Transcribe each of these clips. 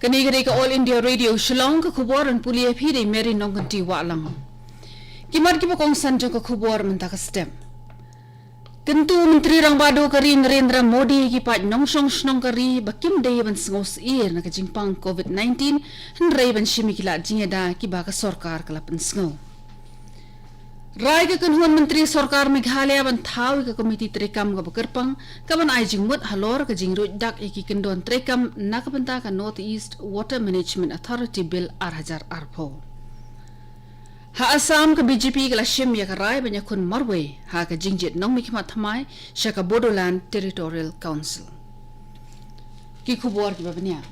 Kanigari ka All India Radio Shillong ka khubor an pulia phi dei meri nong kan ti wa lang. Kimar ki kong sanjo ka khubor man ta ka stem. Tentu Menteri Rang Bado kari Narendra Modi ki pat nong song snong kari bakim dei ban sngos ir na ka jingpang COVID-19 han rei ban shimi kila jingeda ki ba ka sarkar kala pan sngo. Rai ka kanhuan Menteri Sarkar Meghalaya ban thawi ka komiti trekam ka bakarpang kaban ai jingmut halor ka jingrut dak iki kendon trekam nakabanta ka North East Water Management Authority Bill 2000 Ha Assam ka BJP ka lashim ya ka rai banya kun marwe ha ka jingjit nong mikmat thamai sha ka Bodoland Territorial Council. Ki khubor ki babanya.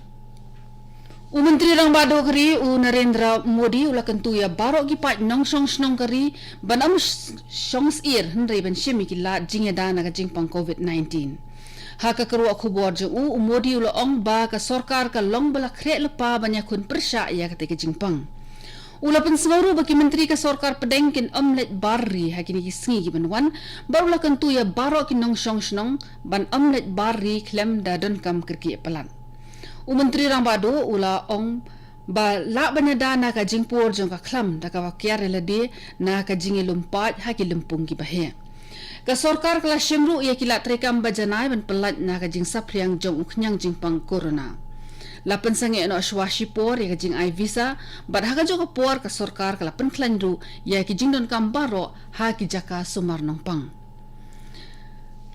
Menteri Rang Bado kari Narendra Modi ulakan tu ya barok ki pat nong song snong kari banam songs ir hendai ban shimi ki la jingeda na ka jingpang COVID-19. Ha ka karu khubor je Modi ula ong ba ka sarkar ka long bala khre lepa banya kun persya ya ka te jingpang. Ula pen senguru bagi menteri ka sarkar pedengkin omlet barri ha kini ki singi ki banwan baru ulakan tu ya barok ki nong song snong ban omlet barri klem da don kam kerki pelan. Menteri Rang Bado ula ong ba la banada na ka jingpor jong ka khlam da ka wakyar lade na ka jingi lumpat ha ki lumpung ki bahe. Ka sarkar kala shimru ya kila trekam bajanai ban pelat na ka jing sapriang jong uknyang jingpang corona. La pensange no ashwashi por ya ka jing ai visa bad ha ka jo ka por ka sarkar kala penklanru ya ki jing don kam baro ha ki jaka sumar nong pang.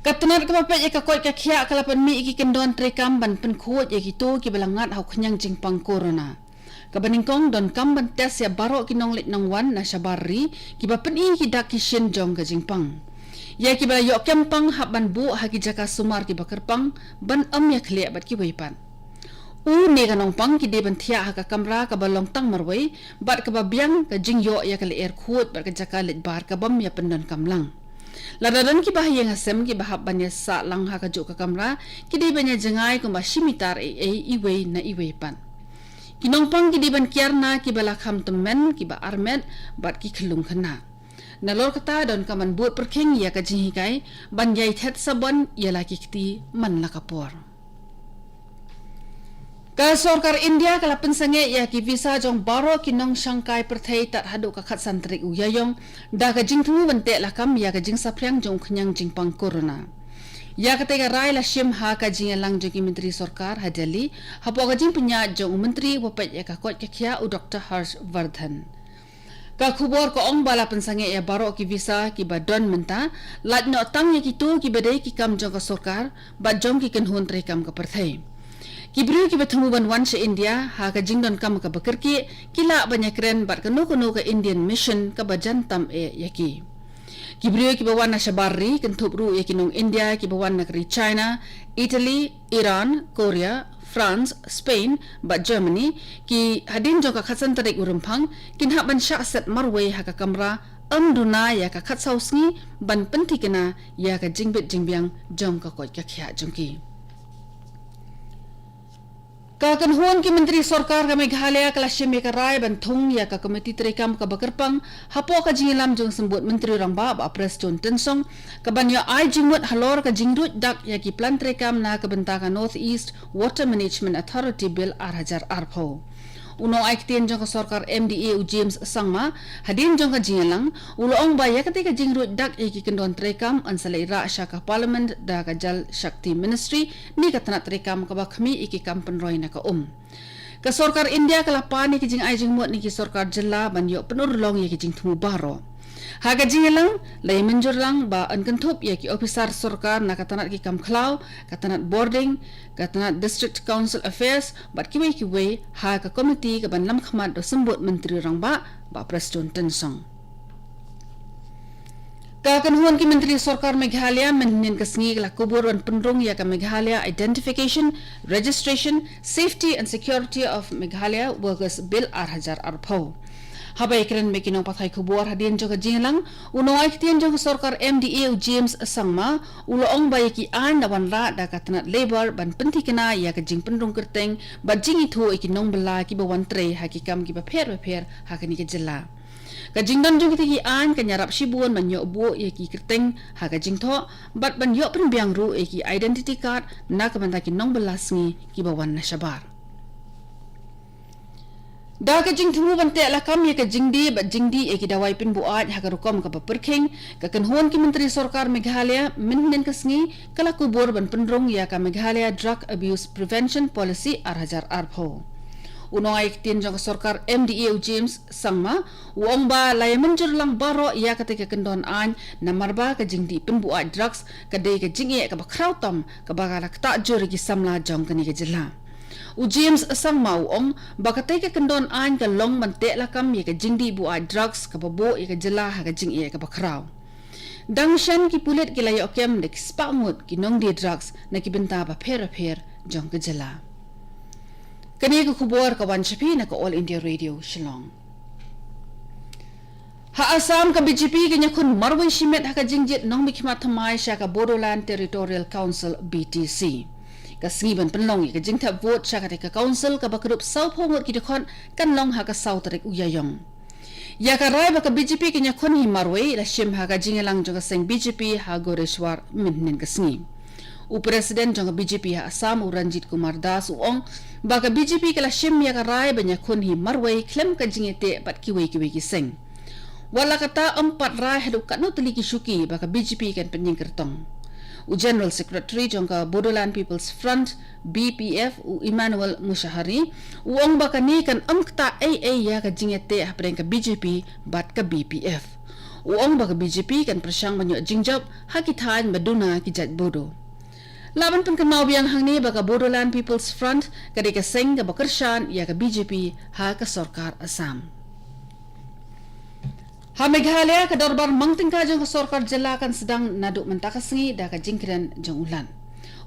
Katanar ka papet ka koit ka khia kala pan mi iki kendon trekam ban pen khot ya ki to ki balangat hau khnyang jingpang corona. Ka baningkong don kam ban tes ya baro ki nong lit nong wan na shabari ki ba pen ki dak ki shin jong ka jingpang. Ya ki bala yok kempang hab ban bu ha ki jaka sumar ki bakarpang ban ya khle bat ki weipan. Ne ka nong pang ki de ban thia ha ka kamra ka balong tang marwei bat ka ba biang ka jing yo ya ka le er khot bat ka jaka lit bar ka bam ya pendon kamlang. Ladadan ki bahaya ngasem ki bahap banya sa lang ha ka jo ka kamra ki de banya jengai ko ba shimitar iwe na iwe pan. Kinong pang ki de ban kiar na ki bala kham temen ki ba armet bat ki khlung khana. Nalor kata don kaman buat perkheng ya ka jinhi kai ban yai thet sabon ya la ki kti man la kapor. Ka sarkar India kala pensange ya ki visa jong baro ki nong Shanghai perthai tat hadu ka khat santrik uyayong da ka jingthu bante la kam ya ka jing sapriang jong khnyang jingpang corona. Ya ka te ka rai la shim ha ka jingelang jong ki menteri sarkar ha Delhi ha po ka jing punya jong menteri wapet ya ka kot ka khia Dr. Harsh Vardhan. Ka khubor ko ong bala pensange ya baro ki visa ki badon menta lat no tang ya ki tu ki badai ki kam jong ka sarkar ba jong ki kenhun tre kam ka perthai. Kibru ki bertemu banwan se India ha ka jingdon kam ka bekerki kila banyak keren bat ka no ka Indian mission ka bajan tam yaki. Kibru ki bawan na shabari kan thopru yaki nong India ki bawan na kri China, Italy, Iran, Korea, France, Spain, bat Germany ki hadin jong ka khatsan tarik urumphang kin ha ban sha set marwe ha ka kamra duna ya ka khat sausngi ban pentikena ya ka jingbit jingbiang jong ka koi ka khia jongki. Ka kanhuan ki menteri sarkar ka Meghalaya kala shime ka rai ban thung ya ka komiti trekam ka bakarpang hapo ka jingilam jong sembut menteri Rangba ba Preston Tensong ka banyo ai jingmut halor ka jingrut dak ya ki plan trekam na ka benta ka North East Water Management Authority Bill 2000 Uno ai ktien jong ka sarkar MDA James Sangma hadin jong ka jingalang uloong ba ya ka jingrut dak ya ki kendon trekam ansalai ra sha ka parliament da ka Jal Shakti Ministry ni ka tanat trekam ka bakhmi iki kampen roi na ka Ka sarkar India kala pani ki jing ai jing mot ni ki sarkar jilla ban yo penur long ya ki jing thu baro. Ha ka jingalang lai menjur lang ba an kentup ya ki officer sarkar na ka tanat ki kam khlau ka tanat boarding ka tanat district council affairs bat ki wei ha ka komiti ka ban lam khmat do sembut menteri Rangba ba Preston Tensong. Ka kanhuan ki menteri sarkar Meghalaya menhin ka sngi la kubur wan pendrung ya ka Meghalaya Identification, Registration, Safety and Security of Meghalaya Workers Bill 2000 Habai keren mekinong pathai kubur hadin jong ka jinglang uno ai ktien jong sarkar MDA James Sangma uloong bayaki an nawan ra da ka tanat labor ban pentikena ya ka jing pendrung kerteng ba jingi thu ikinong bala ki bawan tre hakikam ki ba pher ha ka ni ka jilla. Ka jingdon jong ki an ka nyarap shibuan man yo bu ya ki kerteng ha ka jingtho bat ban yo pen biang ru ki identity card na ka banta ki nong belasngi ki bawan na shabar. Da ka jing thumu ban te la kam ye ka jingdi ba jingdi e ki dawai pin buat ha ka rukom ka perking ka kanhon ki menteri sarkar Meghalaya minhen ka sngi kala kubur ban penrong ya ka Meghalaya Drug Abuse Prevention Policy 2024 uno ay tin jang sarkar MDA James Sangma uong ba lay menjur lang baro ya ka te ka kendon an namarba ka jingdi pin buat drugs ka de ka jingi ka ba krautam ka ba ka ta juri ki samla jong ka ni ka jilla u James Sangma uong ba ka te ka kendon an ka long man te la kam ye ka jingdi buat drugs ka ba bo ye ka jilla ha ka jingi ka ba krau dang shan ki pulit ki lay okem de spangut ki nong di drugs na ki benta ba pher jong ka jilla kani ko kubor ka wanchapi na ko All India Radio Shillong. Ha Assam ka BJP kanya kun marwai shimet ha ka jingjit nong mikmat thamai sha ka Bodoland Territorial Council BTC. Ka singiban penlong ka jingtha vote sha ka ka council ka bakrup sau phongot ki dekhon kan long ha ka sau tarik uyayong. Ya ka rai ba ka BJP kanya kun hi marwai la shim ha ka jingelang jong ka seng BJP ha Goreshwar minhen ka singi. U Presiden jong BJP ha Assam u Ranjit Kumar Das uong baka BJP kala shim ya karai banya kun hi marwai klem ka jingete pat kiwe ki seng wala kata 4 rai hadu kanu tuli ki shuki baka BJP kan penying kertong u General Secretary jong ka Bodoland People's Front BPF u Emmanuel Mushahari uong baka ni kan kta AA ya ka jingete ha preng ka BJP bat ka BPF uong baka BJP kan persyang banyo jingjab hakithan maduna ki jat bodo laban penkenau biang hang ni baka Bodoland People's Front kadai ka seng ka bakershan ya ka BJP ha ka sarkar Assam. Ha Meghalaya ka dorbar mangtingka jong ka sarkar jela kan sedang naduk mentakasngi da ka jingkren jong ulan.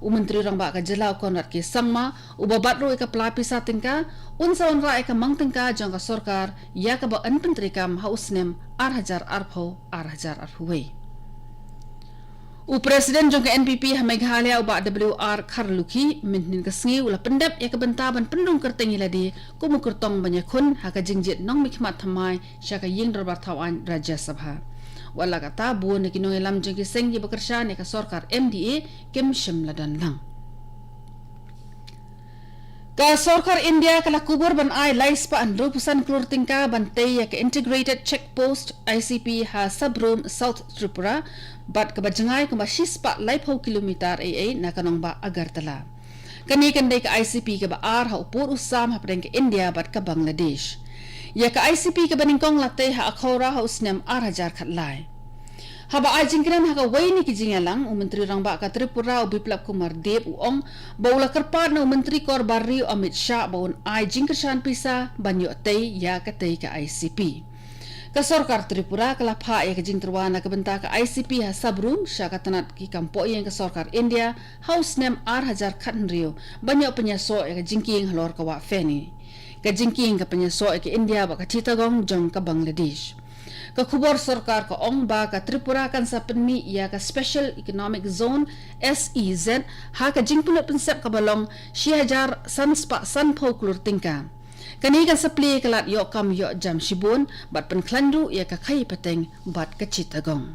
U menteri rang ba ka jela konrat ke Sangma u babat ro ka pelapisa tingka unsaon ra ka mangtingka jong ka sarkar ya ka ba an penteri kam hausnem 8,000 arhuwei. U Presiden jong ka NPP ha Meghalaya u ba WR Kharluki minhin ka sngi ula pendap ya ka bentaban pendung kerteng iladi kumukurtong banyak kun ha ka jingjit nong mikmat thamai sya ka ying darbar thawan Rajya Sabha wala kata buon ni kinong ilam jong ki seng ki bakershan ya ka sarkar MDA kim shimladan lang ka sarkar India kala kubur ban ai lais pa an 2% klur tingka bantay ya ka integrated checkpost ICP ha Sabrum South Tripura bat ka bajangai kuma shispa laipho kilometer AA na kanong ba Agartala kani kanday ka ICP ka ba ar ha upur usam ha preng ka India bat ka Bangladesh ya ka ICP ka baningkong latay ha akhora ha usnem 8,000 khatlai haba ajingkran ha ka waini ki jingalang u menteri rang ba ka Tripura u Biplab Kumar Deb uong baula karpar na u menteri kor barri Amit Shah baun ai jingkershan pisa banyo tay ya ka tay ka ICP ka sarkar Tripura kala pha ya ka jingterwana ka benta ka ICP ha Sabrum sya ka tanat ki kampo yang ka sarkar India house nem 8,000 khatnrio banyo penyaso ya ka jingking halor ka wa feni ka jingking ka penyaso ya ka India ba ka Chittagong jong ka Bangladesh ka khubor sarkar ka ong ba ka Tripura kan sa penmi ya ka Special Economic Zone SEZ ha ka jingpunot pensep ka balong 6,000 sanspa sanpho klur tingka kani kan sapli kalat yo kam yo jam shibun bat penklandu ya ka khai pateng bat ka Chittagong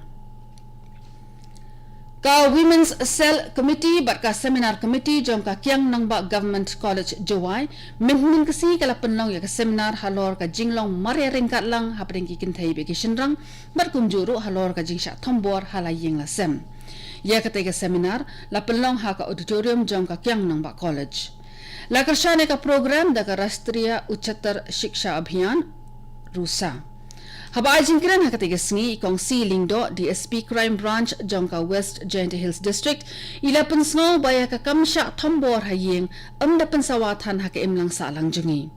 ka Women's Cell Committee bat ka Seminar Committee jom ka Kiang nang ba Government College Jowai minhin kasi kala penlong ya ka seminar halor ka jinglong marering kat lang hapring ki kinthai be ki shinrang bat kunjuru halor ka jingsha thombor halaying la sem ya ka te ka seminar la penlong ha ka auditorium jom ka Kiang nang ba college la kershane ka program da ka Rastriya Uchchatar Shiksha Abhiyan Rusa haba ajingkran ha katiga sngi kong siling do DSP Crime Branch jongka West Jaintia Hills District ila pensngo baya ka kamsha thombor hayeng amda pensawatan ha ka imlang salang jungi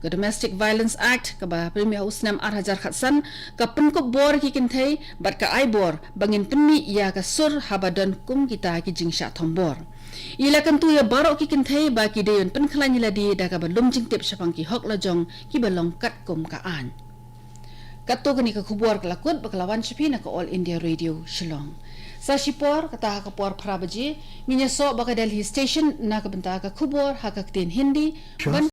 ka Domestic Violence Act ka ba Premier Usnam 8,000 khatsan ka penkop bor ki kinthai bat ka aibor bangin penmi ya ka sur habadan kum kita ki jingsha thombor ila kan tu ya barok ki kinthai ba ki deyon penklan ila di da ka balum jingtip syapang ki hok lajong ki balong kat kum ka an kato kani ka khubor kalakut baklawan shapi na ka All India Radio Shillong sa shipor kata ka por prabaji nginya so baka Delhi station na ka benta ka khubor ha ka tin Hindi